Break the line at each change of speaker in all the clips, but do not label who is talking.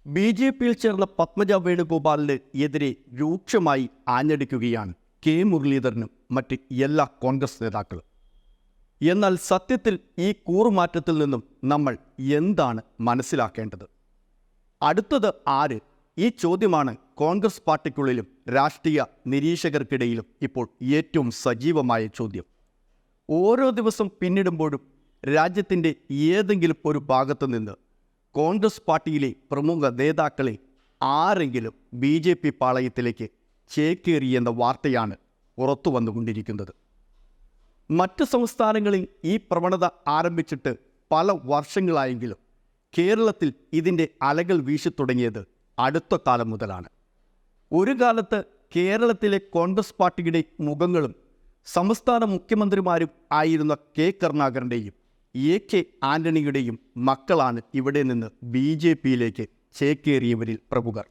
ബി.ജെ.പിയിൽ ചേർന്ന പത്മജ വേണുഗോപാലിന് എതിരെ രൂക്ഷമായി ആഞ്ഞടിക്കുകയാണ് കെ മുരളീധരനും മറ്റ് എല്ലാ കോൺഗ്രസ് നേതാക്കളും. എന്നാൽ സത്യത്തിൽ ഈ കൂറുമാറ്റത്തിൽ നിന്നും നമ്മൾ എന്താണ് മനസ്സിലാക്കേണ്ടത്? അടുത്തത് ആര്? ഈ ചോദ്യമാണ് കോൺഗ്രസ് പാർട്ടിക്കുള്ളിലും രാഷ്ട്രീയ നിരീക്ഷകർക്കിടയിലും ഇപ്പോൾ ഏറ്റവും സജീവമായ ചോദ്യം. ഓരോ ദിവസം പിന്നിടുമ്പോഴും രാജ്യത്തിൻ്റെ ഏതെങ്കിലും ഒരു ഭാഗത്തു നിന്ന് കോൺഗ്രസ് പാർട്ടിയിലെ പ്രമുഖ നേതാക്കളെ ആരെങ്കിലും ബി.ജെ.പി. പാളയത്തിലേക്ക് ചേക്കേറിയെന്ന വാർത്തയാണ് പുറത്തു വന്നുകൊണ്ടിരിക്കുന്നത്. മറ്റ് സംസ്ഥാനങ്ങളിൽ ഈ പ്രവണത ആരംഭിച്ചിട്ട് പല വർഷങ്ങളായെങ്കിലും കേരളത്തിൽ ഇതിൻ്റെ അലകൾ വീശിത്തുടങ്ങിയത് അടുത്ത കാലം മുതലാണ്. ഒരു കാലത്ത് കേരളത്തിലെ കോൺഗ്രസ് പാർട്ടിയുടെ മുഖങ്ങളും സംസ്ഥാന മുഖ്യമന്ത്രിമാരും ആയിരുന്ന കെ കരുണാകരൻ്റെയും എ.കെ. ആന്റണിയുടെയും മക്കളാണ് ഇവിടെ നിന്ന് ബി.ജെ.പിയിലേക്ക് ചേക്കേറിയവരിൽ പ്രമുഖർ.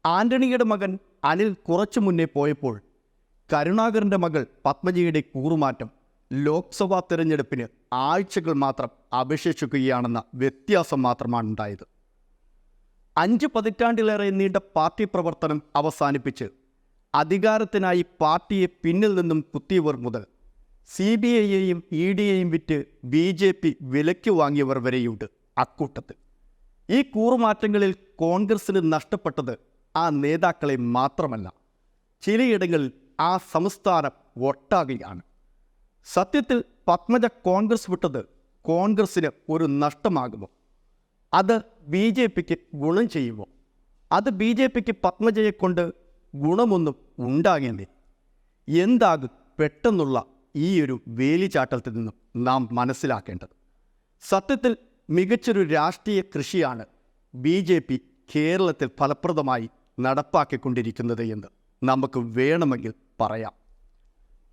ആന്റണിയുടെ മകൻ അനിൽ കുറച്ചു മുന്നേ പോയപ്പോൾ കരുണാകരൻ്റെ മകൾ പത്മജയുടെ കൂറുമാറ്റം ലോക്സഭാ തെരഞ്ഞെടുപ്പിന് ആഴ്ചകൾ മാത്രം അവശേഷിക്കുകയാണെന്ന വ്യത്യാസം മാത്രമാണ് ഉണ്ടായത്. 5 പതിറ്റാണ്ടിലേറെ നീണ്ട പാർട്ടി പ്രവർത്തനം അവസാനിപ്പിച്ച് അധികാരത്തിനായി പാർട്ടിയെ പിന്നിൽ നിന്നും കുത്തിയവർ മുതൽ CBIയെയും EDയെയും വിറ്റ് ബി.ജെ.പി. വിലയ്ക്ക് വാങ്ങിയവർ വരെയുണ്ട് അക്കൂട്ടത്തിൽ. ഈ കൂറുമാറ്റങ്ങളിൽ കോൺഗ്രസിന് നഷ്ടപ്പെട്ടത് ആ നേതാക്കളെ മാത്രമല്ല, ചിലയിടങ്ങളിൽ ആ സംസ്ഥാനം ഒട്ടാകെയാണ്. സത്യത്തിൽ പത്മജ കോൺഗ്രസ് വിട്ടത് കോൺഗ്രസിന് ഒരു നഷ്ടമാകുമോ? അത് ബി.ജെ.പിക്ക് ഗുണം ചെയ്യുമോ? അത് ബി.ജെ.പിക്ക് പത്മജയെ കൊണ്ട് ഗുണമൊന്നും ഉണ്ടാകേണ്ടേ? എന്താകും പെട്ടെന്നുള്ള ഈ ഒരു വേലിച്ചാട്ടത്തിൽ നിന്നും നാം മനസ്സിലാക്കേണ്ടത്? സത്യത്തിൽ മികച്ചൊരു രാഷ്ട്രീയ കൃഷിയാണ് ബി.ജെ.പി. കേരളത്തിൽ ഫലപ്രദമായി നടപ്പാക്കിക്കൊണ്ടിരിക്കുന്നത് എന്ന് നമുക്ക് വേണമെങ്കിൽ പറയാം.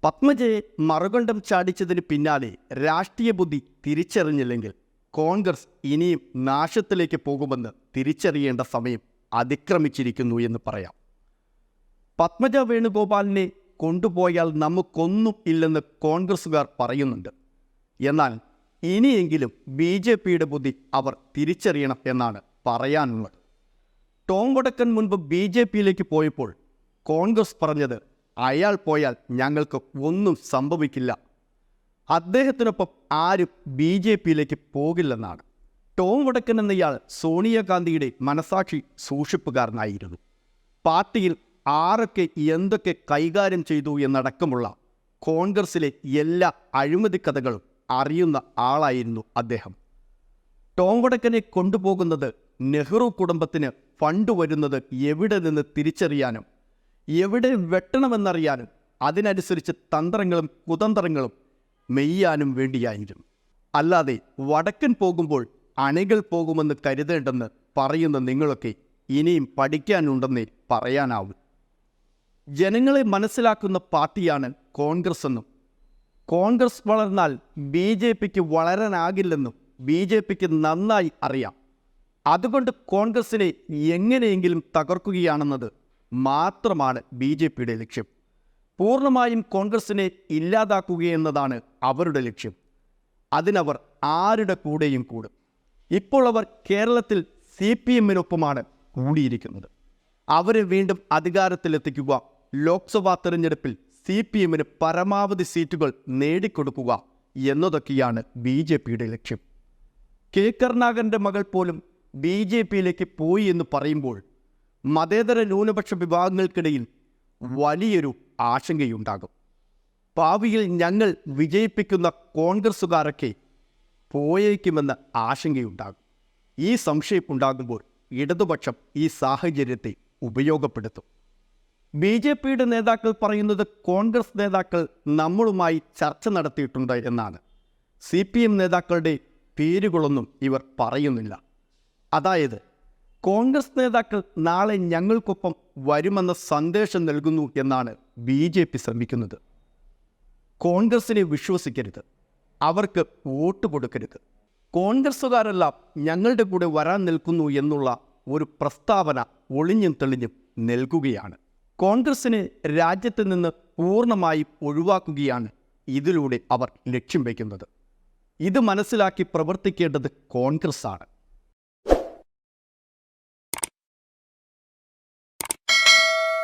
പത്മജയെ മറുകണ്ഠം ചാടിച്ചതിന് പിന്നാലെ രാഷ്ട്രീയ ബുദ്ധി തിരിച്ചറിഞ്ഞില്ലെങ്കിൽ കോൺഗ്രസ് ഇനിയും നാശത്തിലേക്ക് പോകുമെന്ന് തിരിച്ചറിയേണ്ട സമയം അതിക്രമിച്ചിരിക്കുന്നു എന്ന് പറയാം. പത്മജ വേണുഗോപാലിനെ കൊണ്ടുപോയാൽ നമുക്കൊന്നും ഇല്ലെന്ന് കോൺഗ്രസ്സുകാർ പറയുന്നുണ്ട്. എന്നാൽ ഇനിയെങ്കിലും ബി.ജെ.പിയുടെ ബുദ്ധി അവർ തിരിച്ചറിയണം എന്നാണ് പറയാനുള്ളത്. ടോം വടക്കൻ മുൻപ് ബി.ജെ.പിയിലേക്ക് പോയപ്പോൾ കോൺഗ്രസ് പറഞ്ഞത് അയാൾ പോയാൽ ഞങ്ങൾക്ക് ഒന്നും സംഭവിക്കില്ല, അദ്ദേഹത്തിനൊപ്പം ആരും ബി.ജെ.പിയിലേക്ക് പോകില്ലെന്നാണ്. ടോം വടക്കൻ എന്നയാൾ സോണിയാഗാന്ധിയുടെ മനസാക്ഷി സൂക്ഷിപ്പുകാരനായിരുന്നു. പാർട്ടിയിൽ ആരൊക്കെ എന്തൊക്കെ കൈകാര്യം ചെയ്തു എന്നടക്കമുള്ള കോൺഗ്രസിലെ എല്ലാ അഴിമതി കഥകളും അറിയുന്ന ആളായിരുന്നു അദ്ദേഹം. ടോം വടക്കനെ കൊണ്ടുപോകുന്നത് നെഹ്റു കുടുംബത്തിന് ഫണ്ട് വരുന്നത് എവിടെ നിന്ന് തിരിച്ചറിയാനും എവിടെ വെട്ടണമെന്നറിയാനും അതിനനുസരിച്ച് തന്ത്രങ്ങളും കുതന്ത്രങ്ങളും മെയ്യാനും വേണ്ടിയായിരുന്നു. അല്ലാതെ വടക്കൻ പോകുമ്പോൾ അണികൾ പോകുമെന്ന് കരുതേണ്ടെന്ന് പറയുന്ന നിങ്ങളൊക്കെ ഇനിയും പഠിക്കാനുണ്ടെന്നേ പറയാനാവൂ. ജനങ്ങളെ മനസ്സിലാക്കുന്ന പാർട്ടിയാണ് കോൺഗ്രസ് എന്നും കോൺഗ്രസ് വളർന്നാൽ ബി.ജെ.പിക്ക് വളരാനാകില്ലെന്നും ബി.ജെ.പിക്ക് നന്നായി അറിയാം. അതുകൊണ്ട് കോൺഗ്രസിനെ എങ്ങനെയെങ്കിലും തകർക്കുകയാണെന്നത് മാത്രമാണ് ബി.ജെ.പിയുടെ ലക്ഷ്യം. പൂർണ്ണമായും കോൺഗ്രസിനെ ഇല്ലാതാക്കുകയെന്നതാണ് അവരുടെ ലക്ഷ്യം. അതിനവർ ആരുടെ കൂടെയും കൂടും. ഇപ്പോൾ അവർ കേരളത്തിൽ CPMനൊപ്പമാണ് കൂടിയിരിക്കുന്നത്. അവരെ വീണ്ടും അധികാരത്തിലെത്തിക്കുക, ലോക്സഭാ തെരഞ്ഞെടുപ്പിൽ CPMന് പരമാവധി സീറ്റുകൾ നേടിക്കൊടുക്കുക എന്നതൊക്കെയാണ് ബി.ജെ.പിയുടെ ലക്ഷ്യം. കെ കരുണാകരൻ്റെ മകൾ പോലും ബി.ജെ.പിയിലേക്ക് പോയി എന്ന് പറയുമ്പോൾ മതേതര ന്യൂനപക്ഷ വിഭാഗങ്ങൾക്കിടയിൽ വലിയൊരു ആശങ്കയുണ്ടാകും. ഭാവിയിൽ ഞങ്ങൾ വിജയിപ്പിക്കുന്ന കോൺഗ്രസ്സുകാരൊക്കെ പോയേക്കുമെന്ന ആശങ്കയുണ്ടാകും. ഈ സംശയം ഉണ്ടാകുമ്പോൾ ഇടതുപക്ഷം ഈ സാഹചര്യത്തെ ഉപയോഗപ്പെടുത്തും. ബി.ജെ.പിയുടെ നേതാക്കൾ പറയുന്നത് കോൺഗ്രസ് നേതാക്കൾ നമ്മളുമായി ചർച്ച നടത്തിയിട്ടുണ്ട് എന്നാണ്. CPM നേതാക്കളുടെ പേരുകളൊന്നും ഇവർ പറയുന്നില്ല. അതായത് കോൺഗ്രസ് നേതാക്കൾ നാളെ ഞങ്ങൾക്കൊപ്പം വരുമെന്ന സന്ദേശം നൽകുന്നു എന്നാണ് ബി.ജെ.പി. ശ്രമിക്കുന്നത്. കോൺഗ്രസിനെ വിശ്വസിക്കരുത്, അവർക്ക് വോട്ട് കൊടുക്കരുത്, കോൺഗ്രസ്സുകാരെല്ലാം ഞങ്ങളുടെ കൂടെ വരാൻ നിൽക്കുന്നു എന്നുള്ള ഒരു പ്രസ്താവന ഒളിഞ്ഞും തെളിഞ്ഞും നൽകുകയാണ്. കോൺഗ്രസിനെ രാജ്യത്ത് നിന്ന് പൂർണ്ണമായി ഒഴിവാക്കുകയാണ് ഇതിലൂടെ അവർ ലക്ഷ്യം വയ്ക്കുന്നത്. ഇത് മനസ്സിലാക്കി പ്രവർത്തിക്കേണ്ടത് കോൺഗ്രസ്സാണ്.